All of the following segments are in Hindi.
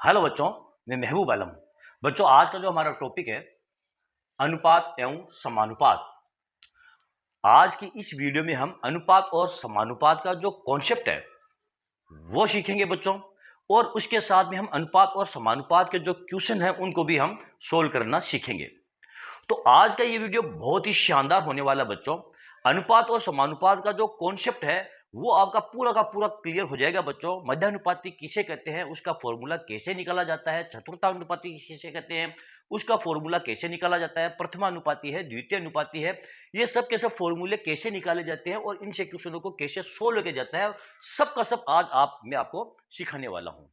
हेलो बच्चों, मैं महबूब आलम। बच्चों, आज का जो हमारा टॉपिक है अनुपात एवं समानुपात। आज की इस वीडियो में हम अनुपात और समानुपात का जो कॉन्सेप्ट है वो सीखेंगे बच्चों। और उसके साथ में हम अनुपात और समानुपात के जो क्वेश्चन हैं उनको भी हम सोल्व करना सीखेंगे। तो आज का ये वीडियो बहुत ही शानदार होने वाला है बच्चों। अनुपात और समानुपात का जो कॉन्सेप्ट है वो आपका पूरा का पूरा क्लियर हो जाएगा बच्चों। मध्यानुपाती किसे कहते हैं, उसका फॉर्मूला कैसे निकाला जाता है, चतुर्थानुपाती किसे कहते हैं, उसका फॉर्मूला कैसे निकाला जाता है, प्रथमानुपाती है, द्वितीय अनुपाती है, ये सब के सब फॉर्मूले कैसे निकाले जाते हैं और इनसे क्वेश्चनों को कैसे सोल्व किया जाता है, सब का सब आज मैं आपको सिखाने वाला हूं।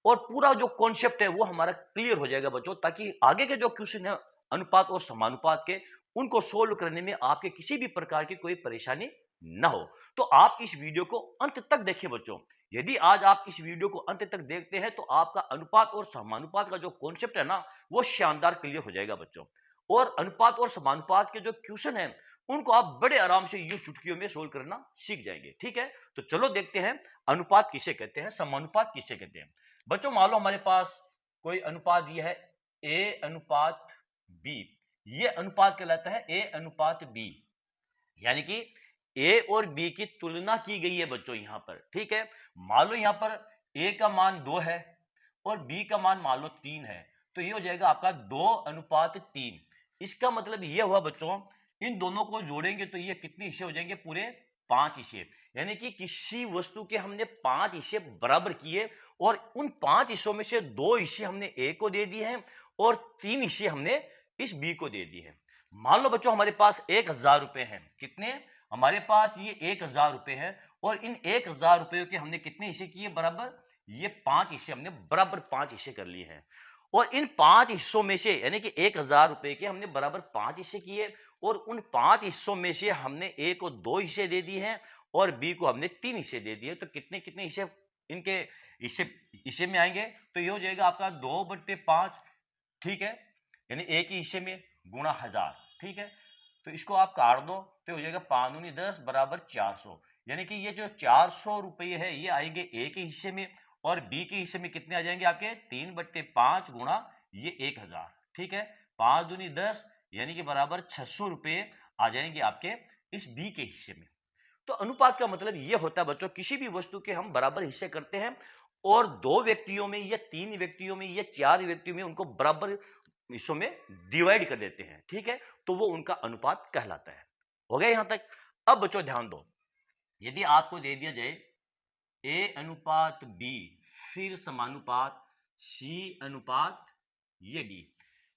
और पूरा जो कॉन्सेप्ट है वो हमारा क्लियर हो जाएगा बच्चों, ताकि आगे के जो क्वेश्चन है अनुपात और समानुपात के, उनको सोल्व करने में आपके किसी भी प्रकार की कोई परेशानी ना हो। तो आप इस वीडियो को अंत तक देखिए बच्चों। यदि आज आप इस वीडियो को अंत तक देखते हैं तो आपका अनुपात और समानुपात का जो कॉन्सेप्ट है ना वो शानदार क्लियर हो जाएगा बच्चों। और अनुपात और समानुपात के जो क्वेश्चन हैं उनको आप बड़े आराम से यूं चुटकियों में सोल्व करना सीख जाएंगे। ठीक है, तो चलो देखते हैं अनुपात किसे कहते हैं, समानुपात किसे कहते हैं। बच्चों, मान लो हमारे पास कोई अनुपात दिया है ए अनुपात बी। ये अनुपात कहलाता है ए अनुपात बी, यानी कि ए और बी की तुलना की गई है बच्चों यहां पर। ठीक है, मान लो यहां पर ए का मान 2 है और बी का मान मान लो 3 है, तो ये हो जाएगा आपका 2:3। इसका मतलब ये हुआ बच्चों, इन दोनों को जोड़ेंगे तो ये कितने हिस्से हो जाएंगे, पूरे 5 हिस्से। यानी कि किसी वस्तु के हमने 5 हिस्से बराबर किए और उन 5 हिस्सों में से 2 हिस्से हमने ए को दे दिए हैं और 3 हिस्से हमने इस बी को दे दिए हैं। मान लो बच्चों हमारे पास 1000 रुपए हैं। कितने, हमारे पास ये 1000 रुपए हैं और इन 1000 रुपयों के हमने कितने हिस्से किए बराबर, ये 5 हिस्से हमने बराबर 5 हिस्से कर लिए हैं। और इन 5 हिस्सों में से यानी कि 1000 रुपए के हमने बराबर 5 हिस्से किए और उन 5 हिस्सों में से हमने ए को 2 हिस्से दे दिए हैं और बी को हमने 3 हिस्से दे दिए। तो कितने कितने हिस्से इनके हिस्से हिस्से में आएंगे, तो ये हो जाएगा आपका 2/5। ठीक है, यानी एक ही हिस्से में गुणा 1000। ठीक है, तो इसको आप काट दो तो हो जाएगा 5 दूनी 10 बराबर 400। यानी कि ये जो 400 रुपये है ये आएंगे ए के हिस्से में और बी के हिस्से में कितने आ जाएंगे आपके 3/5 गुणा ये 1000। ठीक है, 5 दूनी 10 यानी कि बराबर 600 रुपये आ जाएंगे आपके इस बी के हिस्से में। तो अनुपात का मतलब ये होता है बच्चों, किसी भी वस्तु के हम बराबर हिस्से करते हैं और 2 व्यक्तियों में या 3 व्यक्तियों में या 4 व्यक्तियों में उनको बराबर हिस्सों में डिवाइड कर देते हैं। ठीक है, तो वो उनका अनुपात कहलाता है। हो गया यहां तक। अब बच्चों ध्यान दो, यदि आपको दे दिया जाए ए अनुपात बी फिर समानुपात सी अनुपात ये डी,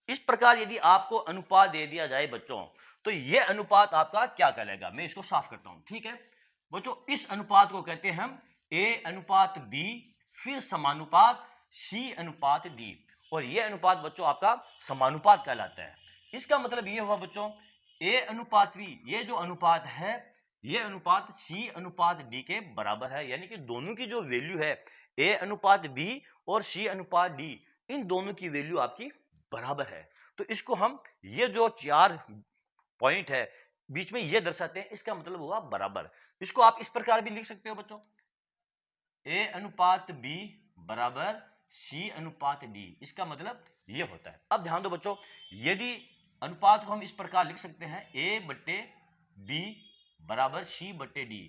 इस प्रकार यदि आपको अनुपात दे दिया जाए बच्चों तो यह अनुपात आपका क्या कहलाएगा, मैं इसको साफ करता हूं। ठीक है बच्चों, इस अनुपात को कहते हैं हम ए अनुपात बी फिर समानुपात सी अनुपात डी, और यह अनुपात बच्चों आपका समानुपात कहलाता है। इसका मतलब यह हुआ बच्चों, ए अनुपात बी ये जो अनुपात है ये अनुपात सी अनुपात डी के बराबर है। यानी कि दोनों की जो वैल्यू है ए अनुपात बी और सी अनुपात डी, इन दोनों की वैल्यू आपकी बराबर है। तो इसको हम ये जो 4 पॉइंट है बीच में ये दर्शाते हैं, इसका मतलब हुआ बराबर। इसको आप इस प्रकार भी लिख सकते हो बच्चों, ए अनुपात बी बराबर सी अनुपात डी, इसका मतलब ये होता है। अब ध्यान दो बच्चों, यदि अनुपात को हम इस प्रकार लिख सकते हैं ए बट्टे बी बराबर सी बट्टे डी,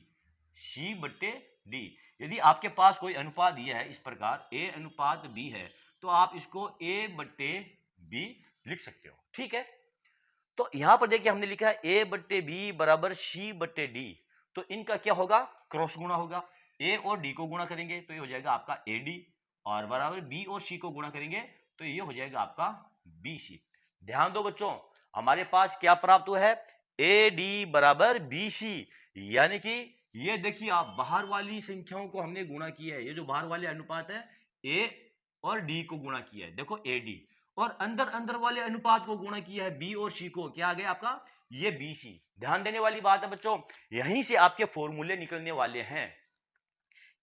सी बट्टे डी। यदि आपके पास कोई अनुपात दिया है इस प्रकार ए अनुपात बी है तो आप इसको ए बट्टे बी लिख सकते हो। ठीक है, तो यहां पर देखिए हमने लिखा है ए बट्टे बी बराबर सी बट्टे डी, तो इनका क्या होगा, क्रॉस गुणा होगा। ए और डी को गुणा करेंगे तो ये हो जाएगा आपका ए डी, और बराबर बी और सी को गुणा करेंगे तो ये हो जाएगा आपका बी सी। ध्यान दो बच्चों, हमारे पास क्या प्राप्त हुआ है, ए डी बराबर बी सी। यानी कि ये देखिए आप बाहर वाली संख्याओं को हमने गुणा किया है, ये जो बाहर वाले अनुपात है ए और डी को गुणा किया है, देखो ए डी, और अंदर अंदर वाले अनुपात को गुणा किया है बी और सी को, क्या आ गया आपका ये बी सी। ध्यान देने वाली बात है बच्चों, यहीं से आपके फॉर्मूले निकलने वाले हैं।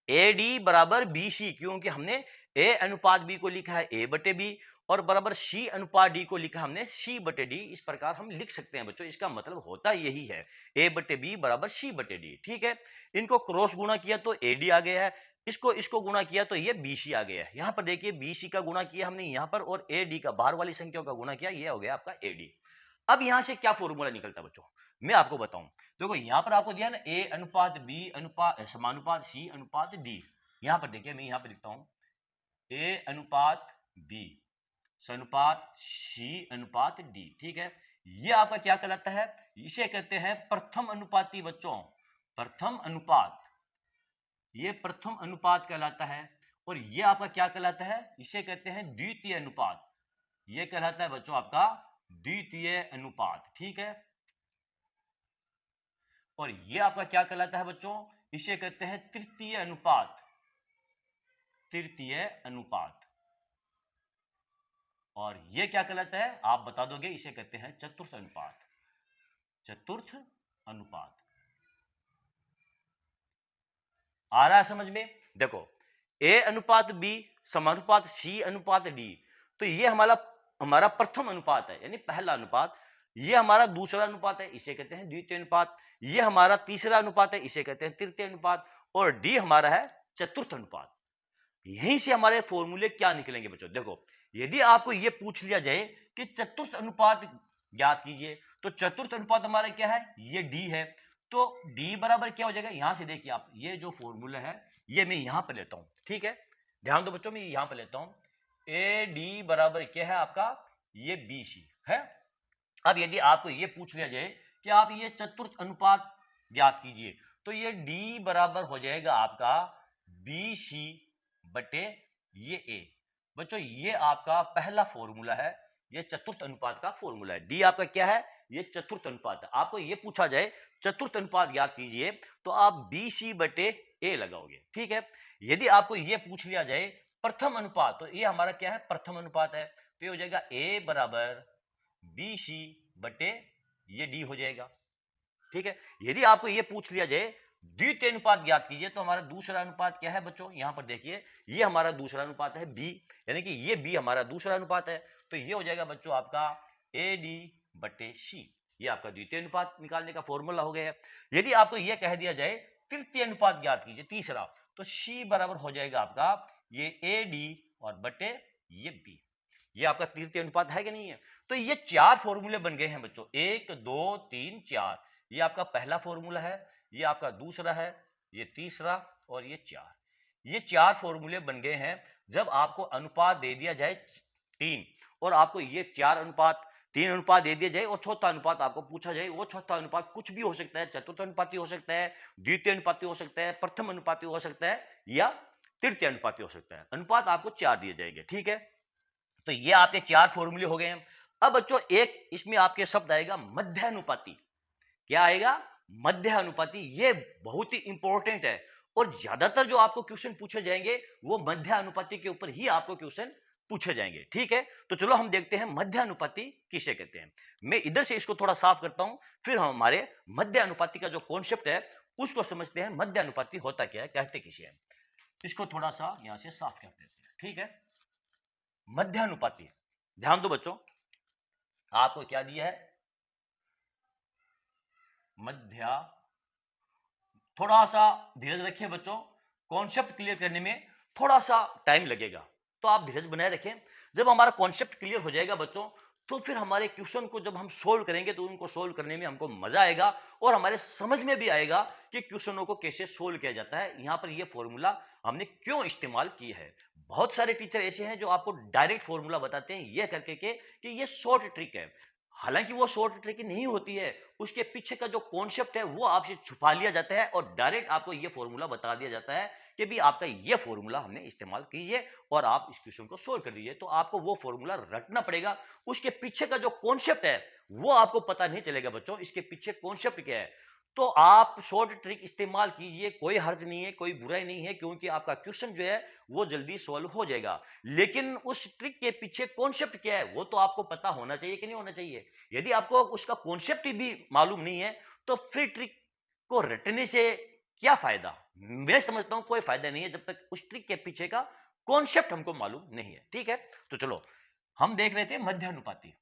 ए डी बराबर बी सी, क्योंकि हमने ए अनुपात बी को लिखा है ए बटे बी और बराबर सी अनुपात डी को लिखा हमने सी बटे डी। इस प्रकार हम लिख सकते हैं बच्चों, इसका मतलब होता यही है ए बटे बी बराबर सी बटे डी। ठीक है, इनको क्रॉस गुणा किया तो ए डी आ गया है, इसको इसको गुणा किया तो ये BC आ गया है। यहां पर देखिए BC का गुणा किया हमने यहां पर, और AD का बाहर वाली संख्याओं का गुणा किया, ये हो गया आपका AD। अब यहां से क्या फॉर्मूला निकलता है बच्चों, मैं आपको बताऊं। देखो यहां पर आपको दिया ना A अनुपात B अनुपात समानुपात C अनुपात D। यहां पर देखिए मैं यहां पर लिखता हूं A अनुपात B अनुपात C अनुपात D, ठीक है। ये आपका क्या कहलाता है, इसे कहते हैं प्रथम अनुपाती बच्चों, प्रथम अनुपात, ये प्रथम अनुपात कहलाता है। और ये आपका क्या कहलाता है, इसे कहते हैं द्वितीय अनुपात, ये कहलाता है बच्चों आपका द्वितीय अनुपात, ठीक है। और ये आपका क्या कहलाता है बच्चों, इसे कहते हैं तृतीय अनुपात, तृतीय अनुपात। और ये क्या कहलाता है, आप बता दोगे, इसे कहते हैं चतुर्थ अनुपात, चतुर्थ अनुपात। आ रहा है समझ में। देखो A अनुपात B समानुपात C अनुपात D, तो ये हमारा प्रथम अनुपात है, यानी पहला अनुपात। ये हमारा दूसरा अनुपात है, इसे कहते हैं द्वितीय अनुपात। ये हमारा तीसरा अनुपात है, इसे कहते हैं तृतीय अनुपात। और D हमारा है चतुर्थ अनुपात। यहीं से हमारे फॉर्मूले क्या निकलेंगे बच्चों, देखो यदि आपको ये पूछ लिया जाए कि चतुर्थ अनुपात ज्ञात कीजिए, तो चतुर्थ अनुपात हमारा क्या है, ये D है। तो D बराबर क्या हो जाएगा, यहां से देखिए आप, ये जो फॉर्मूला है ये मैं यहां पर लेता हूं, ठीक है। ध्यान दो बच्चों, मैं यहां पर लेता हूं AD बराबर क्या है आपका, ये BC है। अब यदि आपको ये पूछ लिया जाए कि आप ये चतुर्थ अनुपात ज्ञात कीजिए, तो ये D बराबर हो जाएगा आपका BC बटे ये A। बच्चों ये आपका पहला फॉर्मूला है, ये चतुर्थ अनुपात का फॉर्मूला है। D आपका क्या है, ये चतुर्थ अनुपात है। आपको ये पूछा जाए चतुर्थ अनुपात ज्ञात कीजिए, तो आप BC बटे A लगाओगे, ठीक है। यदि आपको ये पूछ लिया जाए प्रथम अनुपात, तो ये हमारा क्या है, प्रथम अनुपात है, तो ये हो जाएगा A बराबर BC बटे ये D हो जाएगा, ठीक है। यदि आपको ये पूछ लिया जाए द्वितीय अनुपात ज्ञात कीजिए, तो हमारा दूसरा अनुपात क्या है बच्चों, यहां पर देखिए ये हमारा दूसरा अनुपात है B, यानी कि ये B हमारा दूसरा अनुपात है। तो ये हो जाएगा बच्चों आपका AD बटे C, ये आपका द्वितीय अनुपात निकालने का फॉर्मूला हो गया है। यदि आपको यह कह दिया जाए तृतीय अनुपात ज्ञात कीजिए, तीसरा, तो C बराबर हो जाएगा आपका ये AD और बटे ये B। ये आपका तृतीय अनुपात है कि नहीं है। तो ये चार फॉर्मूले बन गए हैं बच्चों, 1 2 3 4। ये आपका पहला फॉर्मूला है, ये आपका दूसरा है, ये तीसरा और ये चार। ये चार फॉर्मूले बन गए हैं। जब आपको अनुपात दे दिया जाए 3, और आपको ये 4 अनुपात 3 अनुपात दे दिया जाए, और चौथा अनुपात आपको पूछा जाए, वो चौथा अनुपात कुछ भी हो सकता है, चतुर्थ अनुपाती हो सकता है, द्वितीय अनुपाती हो सकता है, प्रथम अनुपाती हो सकता है, या तृतीय अनुपाती हो सकता है। अनुपात आपको 4 दिए जाएंगे, ठीक है। तो ये आपके 4 फॉर्मूले हो गए हैं। अब बच्चों एक इसमें आपके शब्द आएगा मध्यानुपाती। क्या आएगा, मध्यानुपाती। ये बहुत ही इंपॉर्टेंट है, और ज्यादातर जो आपको क्वेश्चन पूछे जाएंगे वो मध्यानुपाती के ऊपर ही आपको क्वेश्चन पूछे जाएंगे, ठीक है। तो चलो हम देखते हैं मध्यानुपाती किसे कहते हैं। मैं इधर से इसको थोड़ा साफ करता हूं, फिर हम हमारे मध्यानुपाती का जो कॉन्सेप्ट है उसको समझते हैं। मध्यानुपाती होता क्या है, कहते किसे हैं, इसको थोड़ा सा यहां से साफ कर देते हैं, ठीक है। मध्यानुपाती, ध्यान दो बच्चों, आपको क्या दिया है, मध्या, थोड़ा सा धीरज रखें बच्चों, कॉन्सेप्ट क्लियर करने में थोड़ा सा टाइम लगेगा, तो आप धीरज बनाए रखें। जब हमारा कॉन्सेप्ट क्लियर हो जाएगा बच्चों, तो फिर हमारे क्वेश्चन को जब हम सोल्व करेंगे तो उनको सोल्व करने में हमको मजा आएगा, और हमारे समझ में भी आएगा कि क्वेश्चनों को कैसे सोल्व किया जाता है। यहां पर यह फॉर्मूला हमने क्यों इस्तेमाल की है। बहुत सारे टीचर ऐसे हैं जो आपको डायरेक्ट फॉर्मूला बताते हैं यह करके के कि ये शॉर्ट ट्रिक है, हालांकि वो शॉर्ट ट्रिक नहीं होती है, उसके पीछे का जो कॉन्सेप्ट है वो आपसे छुपा लिया जाता है, और डायरेक्ट आपको ये फॉर्मूला बता दिया जाता है कि भी आपका ये फॉर्मूला हमने इस्तेमाल कीजिए और आप इस क्वेश्चन को सोल्व कर दीजिए। तो आपको वो फॉर्मूला रटना पड़ेगा, उसके पीछे का जो कॉन्सेप्ट है वो आपको पता नहीं चलेगा बच्चों, इसके पीछे कॉन्सेप्ट क्या है। तो आप शॉर्ट ट्रिक इस्तेमाल कीजिए, कोई हर्ज नहीं है, कोई बुराई नहीं है, क्योंकि आपका क्वेश्चन जो है वो जल्दी सॉल्व हो जाएगा। लेकिन उस ट्रिक के पीछे कॉन्सेप्ट क्या है वो तो आपको पता होना चाहिए कि नहीं होना चाहिए। यदि आपको उसका कॉन्सेप्ट भी मालूम नहीं है तो फिर ट्रिक को रटने से क्या फायदा। मैं समझता हूं कोई फायदा नहीं है जब तक उस ट्रिक के पीछे का कॉन्सेप्ट हमको मालूम नहीं है, ठीक है। तो चलो हम देख रहे थे मध्यानुपाती।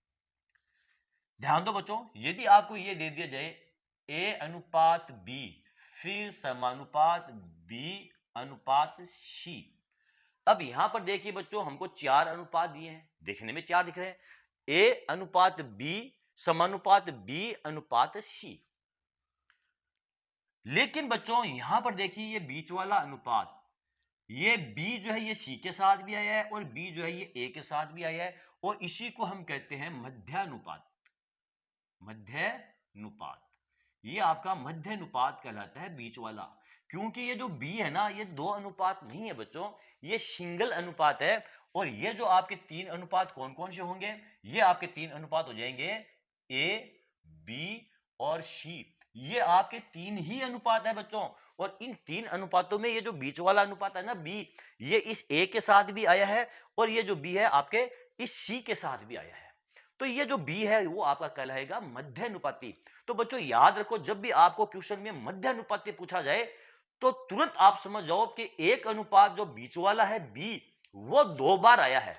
ध्यान दो बच्चों, यदि आपको यह दे दिया जाए A अनुपात B फिर समानुपात B अनुपात सी। अब यहां पर देखिए बच्चों, हमको 4 अनुपात दिए हैं, देखने में 4 दिख रहे हैं, ए अनुपात बी समानुपात बी अनुपात सी। लेकिन बच्चों यहां पर देखिए ये बीच वाला अनुपात, ये b जो है ये c के साथ भी आया है और b जो है ये a के साथ भी आया है, और इसी को हम कहते हैं मध्यानुपात। मध्यानुपात, ये आपका मध्यानुपात कहलाता है, बीच वाला। क्योंकि ये जो b है ना, ये 2 अनुपात नहीं है बच्चों, ये सिंगल अनुपात है। और ये जो आपके 3 अनुपात कौन कौन से होंगे, ये आपके 3 अनुपात हो जाएंगे a, b और c। ये आपके 3 ही अनुपात है बच्चों। और इन 3 अनुपातों में ये जो बीच वाला अनुपात है ना b, ये इस a के साथ भी आया है और ये जो b है आपके इस c के साथ भी आया है। तो ये जो b है वो आपका कहलाएगा मध्यानुपाती। तो बच्चों याद रखो, जब भी आपको क्वेश्चन में मध्यानुपाती पूछा जाए तो तुरंत आप समझ जाओ कि एक अनुपात जो बीच वाला है b, वो 2 बार आया है,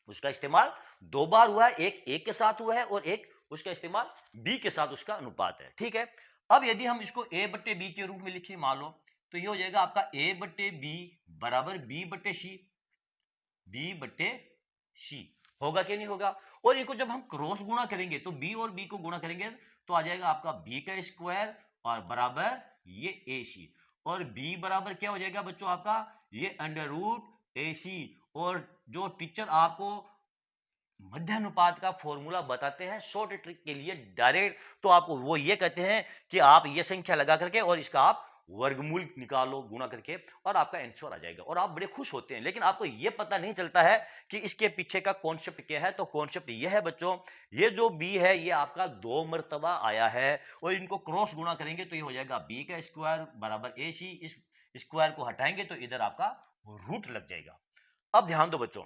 उसका इस्तेमाल 2 बार हुआ है, एक a के साथ हुआ है और एक उसका इस्तेमाल b के साथ उसका अनुपात है। ठीक है, अब यदि हम इसको a बट्टे b के रूप में लिखें मान लो, तो ये हो जाएगा आपका a बट्टे b बराबर b बट्टे c। b बट्टे c होगा कि नहीं होगा। और इनको जब हम क्रॉस गुणा करेंगे तो b और b को गुणा करेंगे तो आ जाएगा आपका b का स्क्वायर और बराबर ये ac। और b बराबर क्या हो जाएगा बच्चों आपका, ये अंडर रूट ac। और जो टीचर आपको मध्यानुपात का फॉर्मूला बताते हैं शॉर्ट ट्रिक के लिए डायरेक्ट, तो आपको वो ये कहते हैं कि आप ये संख्या लगा करके और इसका आप वर्गमूल निकालो गुणा करके और आपका आंसर आ जाएगा और आप बड़े खुश होते हैं। लेकिन आपको ये पता नहीं चलता है कि इसके पीछे का कॉन्सेप्ट क्या है। तो कॉन्सेप्ट ये है बच्चों, ये जो b है ये आपका 2 मर्तबा आया है और इनको क्रॉस गुणा करेंगे तो ये हो जाएगा b का स्क्वायर बराबर ac। इस स्क्वायर को हटाएंगे तो इधर आपका रूट लग जाएगा। अब ध्यान दो बच्चों,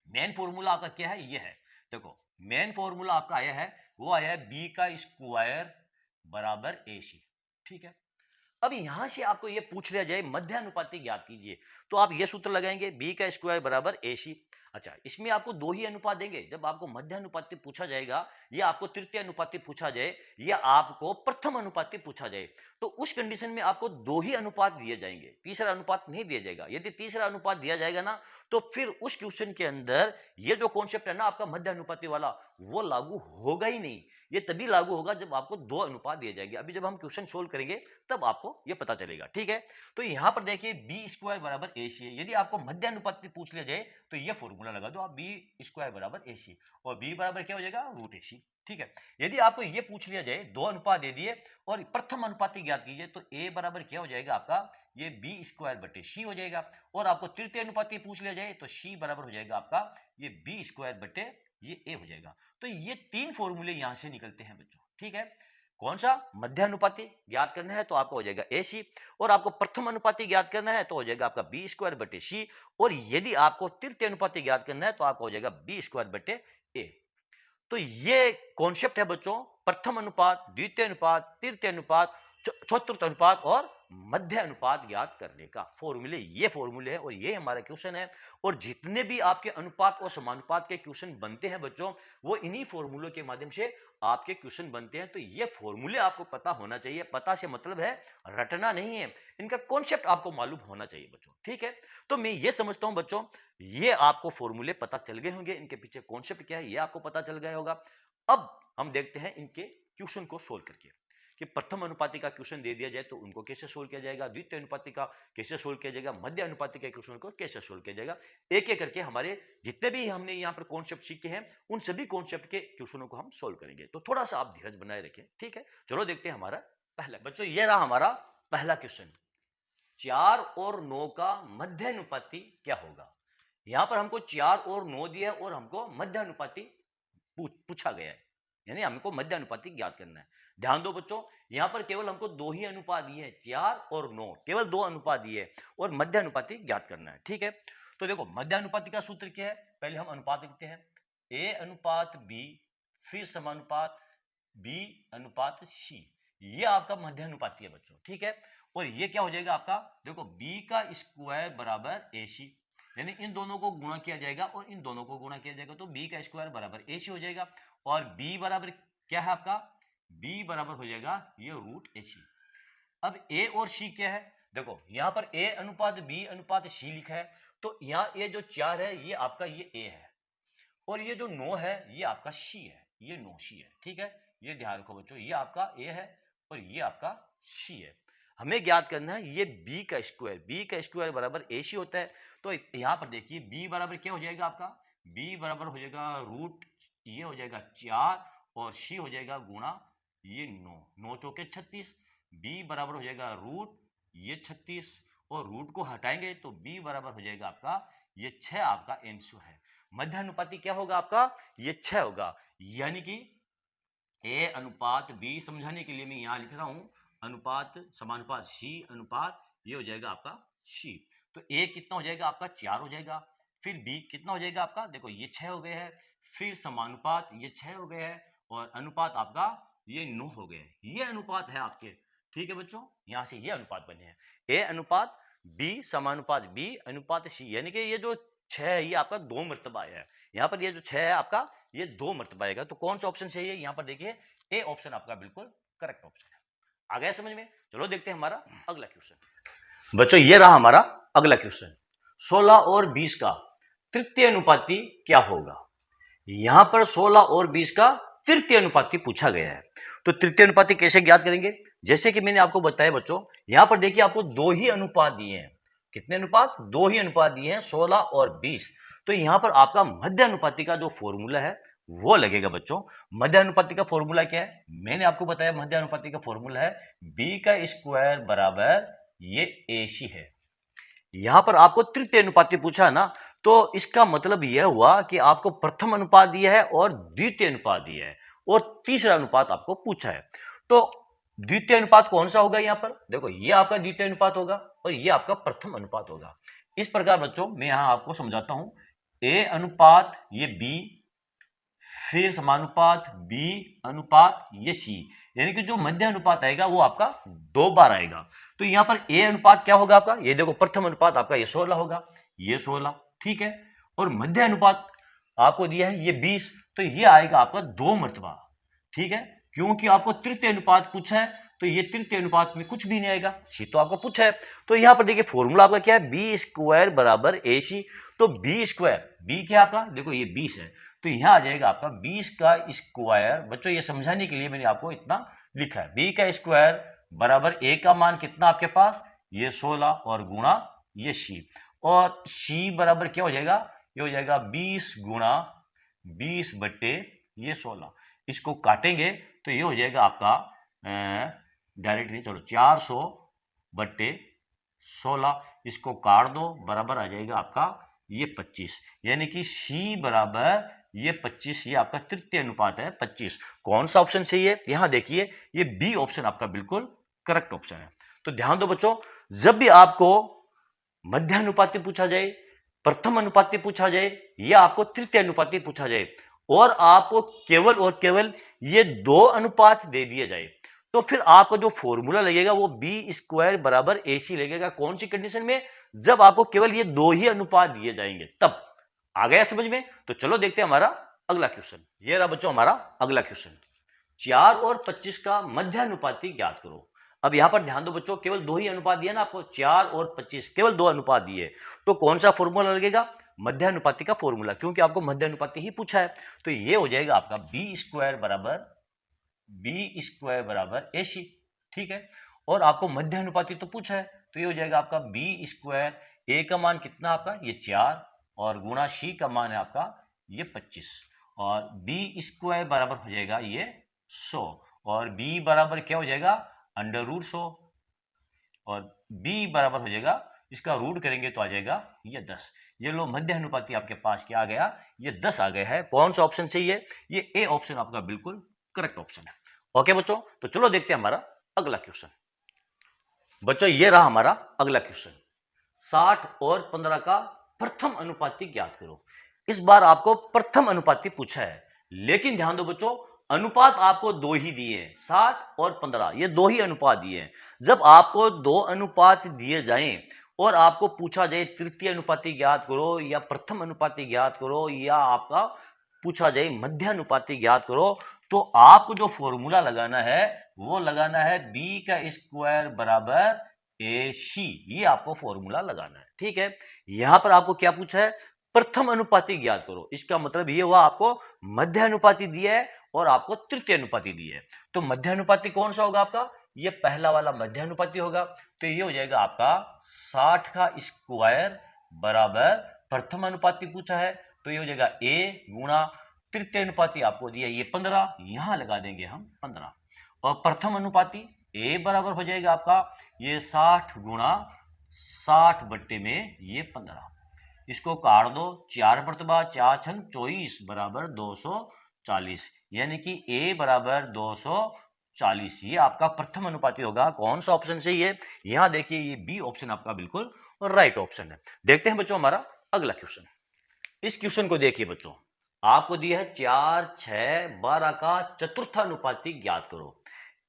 मेन फॉर्मूला आपका क्या है, ये है, देखो मेन फॉर्मूला आपका आया है, वो आया है b का स्क्वायर बराबर ac। ठीक है, अब यहां से आपको ये पूछ लिया जाए मध्यानुपाती ज्ञात कीजिए, तो आप ये सूत्र लगाएंगे b का स्क्वायर बराबर ac। अच्छा, इसमें आपको 2 ही अनुपात देंगे। जब आपको मध्यानुपाती पूछा जाएगा, या आपको तृतीय अनुपाती पूछा जाए, या आपको प्रथम अनुपाती पूछा जाए, तो उस कंडीशन में आपको 2 ही अनुपात दिए जाएंगे, तीसरा अनुपात नहीं दिया जाएगा। यदि तीसरा अनुपात दिया जाएगा ना, तो फिर उस क्वेश्चन के अंदर ये जो कॉन्सेप्ट है ना आपका मध्यानुपाती वाला, वो लागू होगा ही नहीं। ये तभी लागू होगा जब आपको 2 अनुपात दिए जाएंगे। अभी जब हम क्वेश्चन सोल्व करेंगे तब आपको ये पता चलेगा। ठीक है, तो यहां पर देखिए बी स्क्वायर बराबर ac है। यदि आपको मध्यानुपाती पूछ लिया जाए तो ये फॉर्मूला लगा दो आप, बी स्क्वायर बराबर ac और b बराबर क्या हो जाएगा, रूट ac। ठीक है, यदि आपको ये पूछ लिया जाए 2 अनुपात दे दिए और प्रथम अनुपाती ज्ञात कीजिए, तो a बराबर क्या हो जाएगा आपका, ये b स्क्वायर बटे c हो जाएगा। और आपको तृतीय अनुपाती पूछ लिया जाए तो c बराबर हो जाएगा आपका ये b स्क्वायर बटे ये a हो जाएगा। तो ये 3 फॉर्मूले यहां से निकलते हैं बच्चों। ठीक है, कौन सा, मध्यानुपाती ज्ञात करना है तो आपका हो जाएगा ac, और आपको प्रथम अनुपाती ज्ञात करना है तो हो जाएगा आपका b स्क्वायर बटे c, और यदि आपको तृतीय अनुपाती ज्ञात करना है तो आपका हो जाएगा b स्क्वायर बटे a। तो ये कॉन्सेप्ट है बच्चों, प्रथम अनुपात, द्वितीय अनुपात, तृतीय अनुपात, चतुर्थ अनुपात और मध्य अनुपात ज्ञात करने का फॉर्मूले, ये फॉर्मूले है और ये हमारा क्वेश्चन है। और जितने भी आपके अनुपात और समानुपात के क्वेश्चन बनते हैं बच्चों, वो इन्हीं फॉर्मूलों के माध्यम से आपके क्वेश्चन बनते हैं। तो ये फॉर्मूले आपको पता होना चाहिए। पता से मतलब है रटना नहीं है, इनका कॉन्सेप्ट आपको मालूम होना चाहिए बच्चों। ठीक है, तो मैं ये समझता हूं बच्चों, ये आपको फॉर्मूले पता चल गए होंगे, इनके पीछे कॉन्सेप्ट क्या है ये आपको पता चल गया होगा। अब हम देखते हैं इनके क्वेश्चन को सोल्व करके, कि प्रथम अनुपाती का क्वेश्चन दे दिया जाए तो उनको कैसे सोल्व किया जाएगा, द्वितीय अनुपाती का कैसे सोल्व किया जाएगा, मध्य अनुपाती के क्वेश्चन को कैसे सोल्व किया जाएगा। एक एक करके हमारे जितने भी हमने यहाँ पर कॉन्सेप्ट सीखे हैं, उन सभी कॉन्सेप्ट के क्वेश्चनों को हम सोल्व करेंगे। तो थोड़ा सा आप धीरज बनाए रखें। ठीक है, चलो देखते हैं हमारा पहला बच्चों, ये रहा हमारा पहला क्वेश्चन, 4 और 9 का मध्य अनुपाती क्या होगा। यहां पर हमको 4 और 9 दिया है और हमको मध्य अनुपाती पूछा गया है, यानी हमको मध्य अनुपाती ज्ञात करना है। ध्यान दो बच्चों, यहां पर केवल हमको 2 ही अनुपात दिए हैं, 4 और 9, केवल 2 अनुपात दिए हैं और मध्य अनुपाती ज्ञात करना है। ठीक है, तो देखो मध्य अनुपाती का सूत्र क्या है, पहले हम अनुपात लिखते हैं, a अनुपात b फिर समानुपात b अनुपात c, ये आपका मध्य अनुपाती है बच्चों। ठीक है, और ये क्या हो जाएगा आपका, देखो b का स्क्वायर बराबर ac, यानी इन दोनों को गुणा किया जाएगा और इन दोनों को गुणा किया जाएगा तो b का स्क्वायर बराबर ac हो जाएगा। और b बराबर क्या है आपका, b बराबर हो जाएगा ये रूट ac। अब a और c क्या है, देखो यहाँ पर ए अनुपात बी अनुपात सी लिखा है, तो यहाँ ये जो 4 है ये आपका ये ए है, और ये जो 9 है ये आपका सी है, ये 9 सी है। ठीक है, ये ध्यान रखो बच्चों, ये आपका ए है और ये आपका सी है। हमें ज्ञात करना है ये बी का स्क्वायर बराबर ए सी होता है। तो यहाँ पर देखिए बी बराबर क्या हो जाएगा आपका, बी बराबर हो जाएगा रूट, ये हो जाएगा 4 और सी हो जाएगा गुणा ये 9, 9 चौके 36, बी बराबर हो जाएगा रूट ये 36 और रूट को हटाएंगे तो बी बराबर हो जाएगा आपका ये 6 आपका आंसर है। मध्य अनुपाती क्या होगा आपका, ये 6 होगा, यानी कि ए अनुपात बी, समझाने के लिए मैं यहां लिख रहा हूं अनुपात समानुपात सी अनुपात, ये हो जाएगा आपका सी। तो ए कितना हो जाएगा आपका 4 हो जाएगा, फिर बी कितना हो जाएगा आपका, देखो ये 6 हो गए हैं, फिर समानुपात ये 6 हो गए हैं और अनुपात आपका ये 9 हो गए। ये अनुपात है आपके। ठीक है बच्चों, यहां से ये अनुपात बने हैं, ए अनुपात बी समानुपात बी अनुपात सी, यानी कि ये जो 6 है ये आपका 2 मर्तबा है। यहाँ पर ये जो 6 है आपका ये 2 मर्तबा आएगा। तो कौन सा ऑप्शन सही है, यहाँ पर देखिए ए ऑप्शन आपका बिल्कुल करेक्ट ऑप्शन है। आ गया समझ में? चलो देखते हैं हमारा अगला क्वेश्चन। बच्चों ये रहा हमारा अगला क्वेश्चन, 16 और 20 का तृतीय अनुपाती क्या होगा। यहां पर 16 और 20 का तृतीय अनुपाती पूछा गया है। तो तृतीय अनुपाती कैसे ज्ञात करेंगे, जैसे कि मैंने आपको बताया बच्चों, यहां पर देखिए आपको 2 ही अनुपात दिए हैं। कितने अनुपात, 2 ही अनुपात दिए हैं, 16 और 20। तो यहां पर आपका मध्य अनुपाती का जो फॉर्मूला है वो लगेगा बच्चों। मध्य अनुपाती का फॉर्मूला क्या है, मैंने आपको बताया मध्य अनुपाती का फॉर्मूला है बी का स्क्वायर बराबर ये ए सी है। यहां पर आपको तृतीय अनुपाती पूछा है ना, तो इसका मतलब यह हुआ कि आपको प्रथम अनुपात दिया है और द्वितीय अनुपात दिया है और तीसरा अनुपात आपको पूछा है। तो द्वितीय अनुपात कौन सा होगा, यहां पर देखो ये आपका द्वितीय अनुपात होगा और ये आपका प्रथम अनुपात होगा। इस प्रकार बच्चों मैं यहां आपको समझाता हूं, ए अनुपात ये बी, फिर समानुपात बी अनुपात ये सी, यानी कि जो मध्य अनुपात आएगा वो आपका 2 बार आएगा। तो यहां पर ए अनुपात क्या होगा आपका, ये देखो प्रथम अनुपात आपका ये 16 होगा, ये 16। ठीक है, और मध्य अनुपात आपको दिया है ये 20, तो ये आएगा आपका 2 मर्तबा। ठीक है, क्योंकि आपको तृतीय अनुपात पूछा है, तो ये तृतीय अनुपात में कुछ भी नहीं आएगा, सी तो आपको पूछा है। तो यहां पर देखिए फॉर्मूला आपका क्या है, बी स्क्वायर बराबर ए सी। तो बी स्क्वायर, बी क्या आपका, देखो ये 20 है, तो यहां आ जाएगा आपका 20 का स्क्वायर। बच्चों ये समझाने के लिए मैंने आपको इतना लिखा है, बी का स्क्वायर बराबर ए का मान कितना आपके पास, ये 16 और गुणा ये सी, और सी बराबर क्या हो जाएगा, ये हो जाएगा 20 गुणा 20 बट्टे ये 16। इसको काटेंगे तो ये हो जाएगा आपका डायरेक्ट नहीं, चलो 400 बट्टे 16, इसको काट दो, बराबर आ जाएगा आपका ये 25, यानी कि सी बराबर ये 25, ये आपका तृतीय अनुपात है 25। कौन सा ऑप्शन सही है, यहां देखिए ये बी ऑप्शन आपका बिल्कुल करेक्ट ऑप्शन है। तो ध्यान दो बच्चों, जब भी आपको मध्य अनुपाती पूछा जाए, प्रथम अनुपाती पूछा जाए या आपको तृतीय अनुपाती पूछा जाए और आपको केवल और केवल ये 2 अनुपात दे दिए जाए, तो फिर आपका जो फॉर्मूला लगेगा वो बी स्क्वायर बराबर ए सी लगेगा। कौन सी कंडीशन में, जब आपको केवल ये 2 ही अनुपात दिए जाएंगे तब। आ गया समझ में? तो चलो देखते हैं हमारा अगला क्वेश्चन। ये रहा बच्चों हमारा अगला क्वेश्चन, 4 और 25 का मध्य अनुपाती ज्ञात करो। अब यहां पर ध्यान दो बच्चों, केवल 2 ही अनुपात दिया ना आपको, 4 और 25, केवल 2 अनुपात दिए, तो कौन सा फॉर्मूला लगेगा, मध्य अनुपाती का फॉर्मूला, क्योंकि आपको मध्य अनुपाती ही पूछा है। तो ये हो जाएगा आपका बी स्क्वायर बराबर ए सी। ठीक है, और आपको मध्य अनुपाती तो पूछा है, तो ये हो जाएगा आपका बी स्क्वायर, ए का मान कितना आपका ये 4 और गुणा सी का मान है आपका ये 25, और बी स्क्वायर बराबर हो जाएगा ये 100 और बी बराबर क्या हो जाएगा अंडर रूट 100, और बी बराबर हो जाएगा, इसका रूट करेंगे तो आ जाएगा ये 10। ये लो मध्य अनुपाती आपके पास क्या आ गया, ये 10 आ गया है। कौन सा ऑप्शन सही है, ये ए ऑप्शन आपका बिल्कुल करेक्ट ऑप्शन है। ओके बच्चों, तो चलो देखते हैं हमारा अगला क्वेश्चन। बच्चों ये रहा हमारा अगला क्वेश्चन, 60 और 15 का प्रथम अनुपाती ज्ञात करो। इस बार आपको प्रथम अनुपाती पूछा है, लेकिन ध्यान दो बच्चों, अनुपात आपको 2 ही दिए हैं, 60 और 15, ये 2 ही अनुपात दिए हैं। जब आपको 2 अनुपात दिए जाएं और आपको पूछा जाए तृतीय अनुपाती ज्ञात करो या प्रथम अनुपाती ज्ञात करो या आपका पूछा जाए मध्य अनुपाती ज्ञात करो, तो आपको जो फॉर्मूला लगाना है वो लगाना है बी का स्क्वायर बराबर AC, ये आपको फॉर्मूला लगाना है। ठीक है, यहां पर आपको क्या पूछा है, प्रथम अनुपाती ज्ञात करो। इसका मतलब ये हुआ आपको मध्य अनुपाती दिया है और आपको तृतीय अनुपाती दिया है। तो मध्य अनुपाती कौन सा होगा आपका, ये पहला वाला मध्य अनुपाती होगा। तो ये हो जाएगा आपका 60 का स्क्वायर बराबर प्रथम अनुपाती पूछा है, तो ये हो जाएगा A गुणा तृतीय अनुपाती आपको दिया ये 15, यहां लगा देंगे हम 15। और प्रथम अनुपाती A बराबर हो जाएगा आपका ये 60 गुणा 60 बट्टे में ये 15। इसको काट दो, 4 बर्तबा 4 छंग 24 बराबर 240, यानी कि A बराबर 240। ये आपका प्रथम अनुपाती होगा। कौन सा ऑप्शन सही है, यहां देखिए ये बी ऑप्शन आपका बिल्कुल राइट ऑप्शन है। देखते हैं बच्चों हमारा अगला क्वेश्चन। इस क्वेश्चन को देखिए बच्चों, आपको दिया है 4, 6, 12 का चतुर्थानुपाती ज्ञात करो।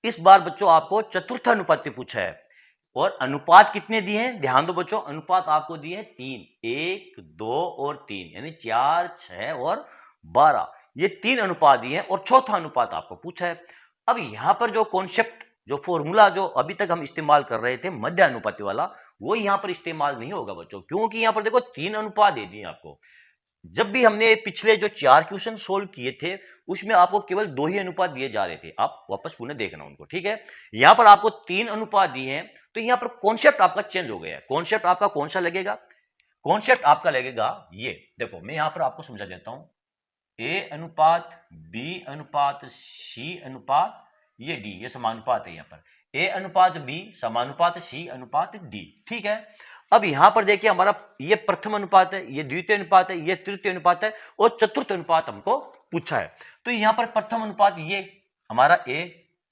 इस बार बच्चों आपको चतुर्थानुपाती पूछा है और अनुपात कितने दिए हैं, ध्यान दो बच्चों, अनुपात आपको दिए हैं 3, 1, 2 और 3, यानी 4, 6 और 12, ये 3 अनुपात दिए हैं और चौथा अनुपात आपको पूछा है। अब यहां पर जो कॉन्सेप्ट, जो फॉर्मूला जो अभी तक हम इस्तेमाल कर रहे थे मध्य अनुपाती वाला, वो यहां पर इस्तेमाल नहीं होगा बच्चों, क्योंकि यहां पर देखो 3 अनुपात दे दिए आपको। जब भी हमने पिछले जो 4 क्वेश्चन सोल्व किए थे उसमें आपको केवल 2 ही अनुपात दिए जा रहे थे, आप वापस पुनः देखना उनको। ठीक है, यहां पर आपको 3 अनुपात दिए हैं, तो यहां पर कॉन्सेप्ट आपका चेंज हो गया है। कॉन्सेप्ट आपका कौन सा लगेगा, कॉन्सेप्ट आपका लगेगा ये देखो, मैं यहां पर आपको समझा देता हूं, A अनुपात B अनुपात C अनुपात ये D, ये समानुपात है। यहां पर A अनुपात B समानुपात C अनुपात D। ठीक है, अब यहां पर देखिए हमारा ये प्रथम अनुपात है, ये द्वितीय अनुपात है, ये तृतीय अनुपात है और चतुर्थ अनुपात हमको पूछा है। तो यहां पर प्रथम अनुपात ये हमारा A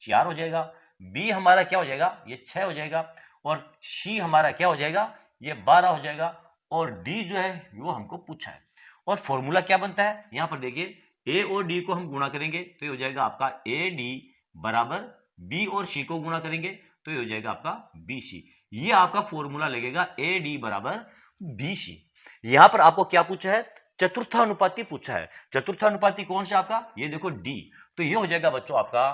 4 हो जाएगा, B हमारा क्या हो जाएगा, ये 6 हो जाएगा, और C हमारा क्या हो जाएगा, ये 12 हो जाएगा, और D जो है वो हमको पूछा है। और फॉर्मूला क्या बनता है, यहां पर देखिए A और D को हम गुणा करेंगे तो ये हो जाएगा आपका AD बराबर B और C को गुणा करेंगे तो ये हो जाएगा आपका BC। ये आपका फॉर्मूला लगेगा AD बराबर BC। यहां पर आपको क्या पूछा है, चतुर्थानुपाती पूछा है। चतुर्थानुपाती कौन सा आपका, ये देखो D, तो ये हो जाएगा बच्चों आपका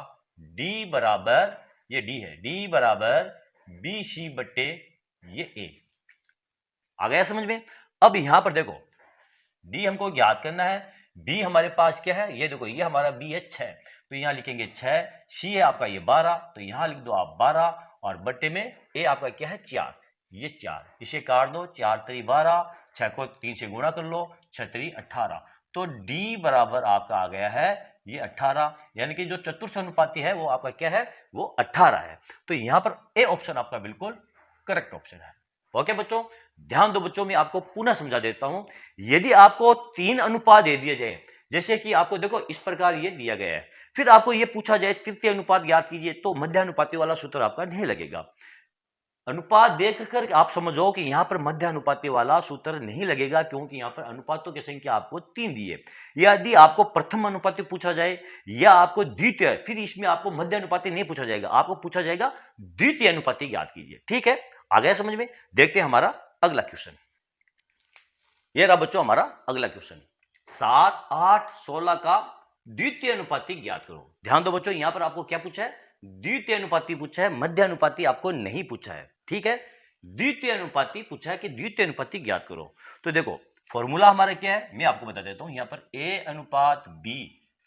D बराबर, ये D है, D बराबर BC बट्टे ये A। आ गया समझ में। अब यहां पर देखो डी हमको ज्ञात करना है, बी हमारे पास क्या है, ये देखो ये हमारा बी है 6, तो यहां लिखेंगे 6, सी है आपका ये 12, तो यहां लिख दो आप 12, और बट्टे में ए आपका क्या है 4, ये 4, इसे काट दो, 4 3 12, 6 को 3 से गुणा कर लो, 6 3 18, तो डी बराबर आपका आ गया है ये 18, यानी कि जो चतुर्थ अनुपाती है वो आपका क्या है, वो 18 है। तो यहां पर ए ऑप्शन आपका बिल्कुल करेक्ट ऑप्शन है। ओके बच्चों, ध्यान दो बच्चों, मैं आपको पुनः समझा देता हूं। यदि आपको 3 अनुपात दे दिए जाए, जैसे कि आपको देखो इस प्रकार ये दिया गया है, फिर आपको ये पूछा जाए तृतीय अनुपात ज्ञात कीजिए, तो मध्य अनुपाती वाला सूत्र आपका नहीं लगेगा। अनुपात देखकर आप समझो कि यहां पर मध्य अनुपाती वाला सूत्र नहीं लगेगा, क्योंकि यहां पर अनुपातों की संख्या आपको 3 दी है। यदि आपको प्रथम अनुपाती पूछा जाए या आपको द्वितीय, फिर इसमें आपको मध्य अनुपाती नहीं पूछा जाएगा, आपको पूछा जाएगा द्वितीय अनुपाती ज्ञात कीजिए। ठीक है, आ गया समझ में। देखते हैं हमारा अगला क्वेश्चन। ये रहा बच्चों हमारा अगला क्वेश्चन, 7, 8, 16 का द्वितीय अनुपाती ज्ञात करो। ध्यान दो बच्चों, यहां पर आपको क्या पूछा है, द्वितीय अनुपाती पूछा है, मध्य अनुपाती आपको नहीं पूछा है। ठीक है, द्वितीय अनुपाती पूछा है कि द्वितीय अनुपाती ज्ञात करो। तो देखो फॉर्मूला हमारा क्या है, मैं आपको बता देता हूं। यहां पर A अनुपात B,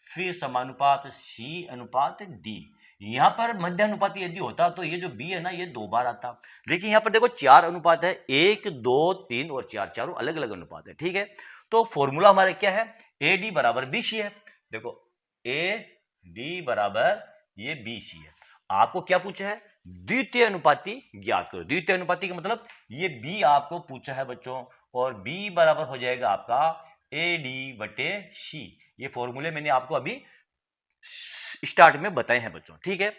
फिर समानुपात C अनुपात D। यहां पर मध्य अनुपाती यदि होता तो ये जो B है ना, ये 2 बार आता, लेकिन यहां पर देखो 4 अनुपात है, 1 2 3 और 4, चारों अलग अलग अनुपात है। ठीक है, तो फॉर्मूला हमारे क्या है, AD बराबर BC है। देखो AD बराबर ये BC है। आपको क्या पूछा है, द्वितीय अनुपाती ज्ञात करो। द्वितीय अनुपाती का मतलब ये B आपको पूछा है बच्चों, और B बराबर हो जाएगा आपका AD बटे C। ये फॉर्मूले मैंने आपको अभी स्टार्ट में बताए हैं बच्चों। ठीक है,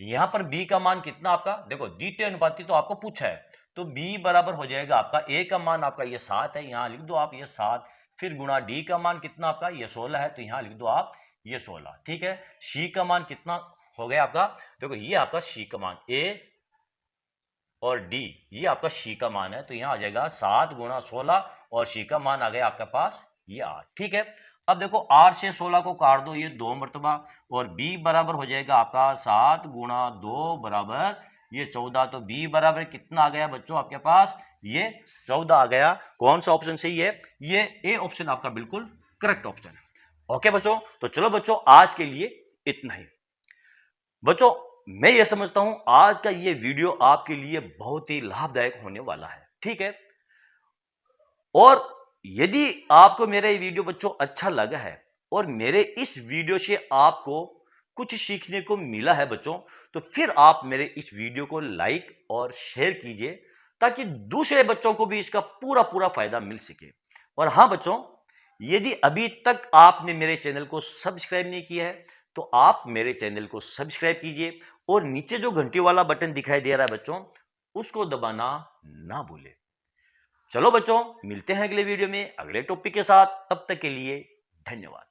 यहां पर B का मान कितना आपका, देखो द्वितीय अनुपाती तो आपको पूछा है, तो B बराबर हो जाएगा आपका A का मान आपका ये 7 है, यहां लिख दो आप ये 7, फिर गुणा D का मान कितना आपका ये 16 है, तो यहां लिख दो आप ये 16। ठीक है, C का मान कितना हो गया आपका, देखो ये आपका C का मान, A और D ये आपका C का मान है, तो यहां आ जाएगा 7 गुणा 16, और C का मान आ गया आपके पास ये 8। ठीक है, अब देखो 8 से 16 को काट दो, ये 2 मरतबा, और B बराबर हो जाएगा आपका 7 गुणा 2 बराबर ये 14 तो b बराबर कितना आ गया बच्चों आपके पास, ये 14 आ गया। कौन सा ऑप्शन सही है, ये ए ऑप्शन आपका बिल्कुल करेक्ट ऑप्शन है। ओके बच्चों, तो चलो बच्चों आज के लिए इतना ही। बच्चों मैं ये समझता हूं आज का ये वीडियो आपके लिए बहुत ही लाभदायक होने वाला है, ठीक है। और यदि आपको मेरा ये वीडियो बच्चों अच्छा लगा है और मेरे इस वीडियो से आपको कुछ सीखने को मिला है बच्चों, तो फिर आप मेरे इस वीडियो को लाइक और शेयर कीजिए ताकि दूसरे बच्चों को भी इसका पूरा पूरा फायदा मिल सके। और हाँ बच्चों, यदि अभी तक आपने मेरे चैनल को सब्सक्राइब नहीं किया है तो आप मेरे चैनल को सब्सक्राइब कीजिए और नीचे जो घंटी वाला बटन दिखाई दे रहा है बच्चों, उसको दबाना ना भूलें। चलो बच्चों मिलते हैं अगले वीडियो में अगले टॉपिक के साथ, तब तक के लिए धन्यवाद।